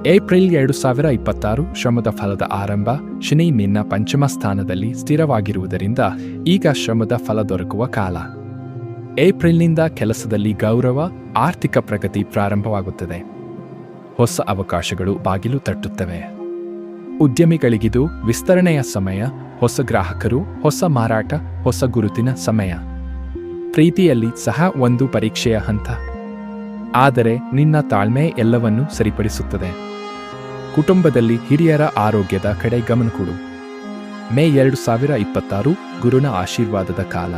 April 2026 ಶ್ರಮದ ಫಲದ ಆರಂಭ. ಶನಿ ನಿನ್ನ ಪಂಚಮ ಸ್ಥಾನದಲ್ಲಿ ಸ್ಥಿರವಾಗಿರುವುದರಿಂದ ಈಗ ಶ್ರಮದ ಫಲ ದೊರಕುವ ಕಾಲ. ಏಪ್ರಿಲ್ನಿಂದ ಕೆಲಸದಲ್ಲಿ ಗೌರವ, ಆರ್ಥಿಕ ಪ್ರಗತಿ ಪ್ರಾರಂಭವಾಗುತ್ತದೆ. ಹೊಸ ಅವಕಾಶಗಳು ಬಾಗಿಲು ತಟ್ಟುತ್ತವೆ. ಉದ್ಯಮಿಗಳಿಗಿದು ವಿಸ್ತರಣೆಯ ಸಮಯ. ಹೊಸ ಗ್ರಾಹಕರು, ಹೊಸ ಮಾರಾಟ, ಹೊಸ ಗುರುತಿನ ಸಮಯ. ಪ್ರೀತಿಯಲ್ಲಿ ಸಹ ಒಂದು ಪರೀಕ್ಷೆಯ ಹಂತ. ಆದರೆ ನಿನ್ನ ತಾಳ್ಮೆ ಎಲ್ಲವನ್ನೂ ಸರಿಪಡಿಸುತ್ತದೆ. ಕುಟುಂಬದಲ್ಲಿ ಹಿರಿಯರ ಆರೋಗ್ಯದ ಕಡೆ ಗಮನ ಕೊಡು. ಮೇ 2026 ಗುರುನ ಆಶೀರ್ವಾದದ ಕಾಲ.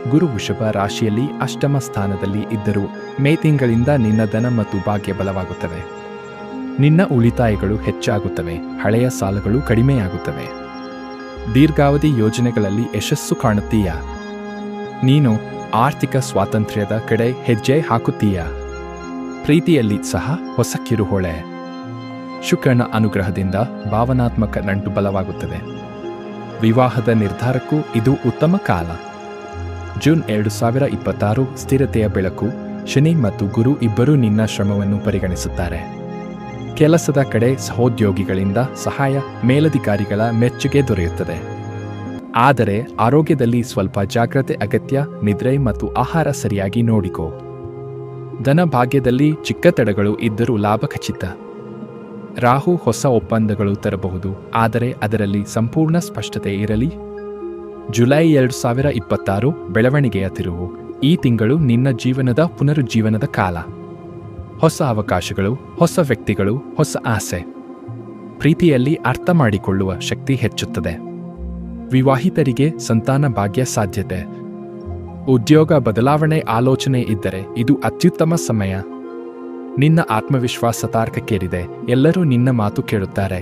ಗುರು ವೃಷಭ ರಾಶಿಯಲ್ಲಿ ಅಷ್ಟಮ ಸ್ಥಾನದಲ್ಲಿ ಇದ್ದರೂ ಮೇ ತಿಂಗಳಿಂದ ನಿನ್ನ ಧನ ಮತ್ತು ಭಾಗ್ಯ ಬಲವಾಗುತ್ತವೆ. ನಿನ್ನ ಉಳಿತಾಯಗಳು ಹೆಚ್ಚಾಗುತ್ತವೆ. ಹಳೆಯ ಸಾಲಗಳು ಕಡಿಮೆಯಾಗುತ್ತವೆ. ದೀರ್ಘಾವಧಿ ಯೋಜನೆಗಳಲ್ಲಿ ಯಶಸ್ಸು ಕಾಣುತ್ತೀಯಾ? ನೀನು ಆರ್ಥಿಕ ಸ್ವಾತಂತ್ರ್ಯದ ಕಡೆ ಹೆಜ್ಜೆ ಹಾಕುತ್ತೀಯಾ? ಪ್ರೀತಿಯಲ್ಲಿ ಸಹ ಹೊಸ ಕಿರುಹೊಳೆ. ಶುಕ್ರನ ಅನುಗ್ರಹದಿಂದ ಭಾವನಾತ್ಮಕ ನಂಟು ಬಲವಾಗುತ್ತದೆ. ವಿವಾಹದ ನಿರ್ಧಾರಕ್ಕೂ ಇದು ಉತ್ತಮ ಕಾಲ. ಜೂನ್ 2026 ಸ್ಥಿರತೆಯ ಬೆಳಕು. ಶನಿ ಮತ್ತು ಗುರು ಇಬ್ಬರೂ ನಿನ್ನ ಶ್ರಮವನ್ನು ಪರಿಗಣಿಸುತ್ತಾರೆ. ಕೆಲಸದ ಕಡೆ ಸಹೋದ್ಯೋಗಿಗಳಿಂದ ಸಹಾಯ, ಮೇಲಧಿಕಾರಿಗಳ ಮೆಚ್ಚುಗೆ ದೊರೆಯುತ್ತದೆ. ಆದರೆ ಆರೋಗ್ಯದಲ್ಲಿ ಸ್ವಲ್ಪ ಜಾಗ್ರತೆ ಅಗತ್ಯ. ನಿದ್ರೆ ಮತ್ತು ಆಹಾರ ಸರಿಯಾಗಿ ನೋಡಿಕೋ. ಧನ ಭಾಗ್ಯದಲ್ಲಿ ಚಿಕ್ಕ ತಡೆಗಳು ಇದ್ದರೂ ಲಾಭ ಖಚಿತ. ರಾಹು ಹೊಸ ಒಪ್ಪಂದಗಳು ತರಬಹುದು, ಆದರೆ ಅದರಲ್ಲಿ ಸಂಪೂರ್ಣ ಸ್ಪಷ್ಟತೆ ಇರಲಿ. ಜುಲೈ 2026 ಬೆಳವಣಿಗೆಯ ತಿರುವು. ಈ ತಿಂಗಳು ನಿನ್ನ ಜೀವನದ ಪುನರುಜ್ಜೀವನದ ಕಾಲ. ಹೊಸ ಅವಕಾಶಗಳು, ಹೊಸ ವ್ಯಕ್ತಿಗಳು, ಹೊಸ ಆಸೆ. ಪ್ರೀತಿಯಲ್ಲಿ ಅರ್ಥ ಮಾಡಿಕೊಳ್ಳುವ ಶಕ್ತಿ ಹೆಚ್ಚುತ್ತದೆ. ವಿವಾಹಿತರಿಗೆ ಸಂತಾನ ಭಾಗ್ಯ ಸಾಧ್ಯತೆ. ಉದ್ಯೋಗ ಬದಲಾವಣೆ ಆಲೋಚನೆ ಇದ್ದರೆ ಇದು ಅತ್ಯುತ್ತಮ ಸಮಯ. ನಿನ್ನ ಆತ್ಮವಿಶ್ವಾಸ ತಾರಕಕ್ಕೇರಿದೆ. ಎಲ್ಲರೂ ನಿನ್ನ ಮಾತು ಕೇಳುತ್ತಾರೆ.